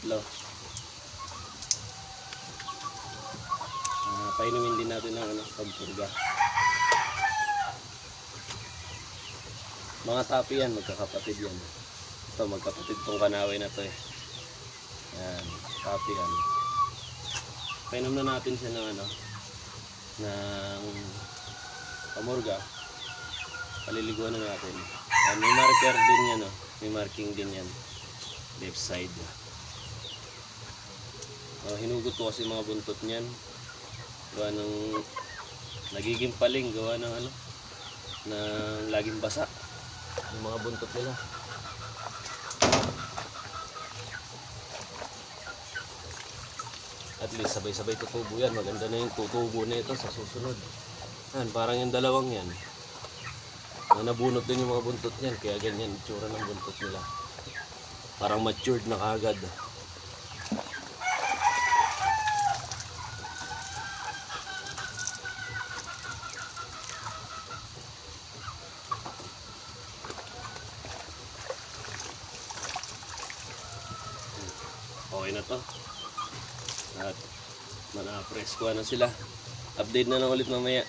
tatlo. Painumin din natin ng pagpurga. Mga tapi yan, magkakapatid yan. Ito, magkapatid tong kanaway na to eh. Yan, tapi yan. Painom na natin siya ng ng pamurga. Paliliguan na natin. May marker din yan, may marking din yan. Left side. Hinugot ko kasi mga buntot niyan. Gawa ng nagiging paling, gawa ng ng laging basa yung mga buntot nila. At least sabay-sabay tutubo yan. Maganda na yung tutubo na ito sa susunod. Yan, parang yung dalawang yan nabunot din yung mga buntot niyan, kaya ganyan itsura ng buntot nila. Parang matured na kaagad. Okay na to. At mana-press ko na sila. Update na lang ulit mamaya.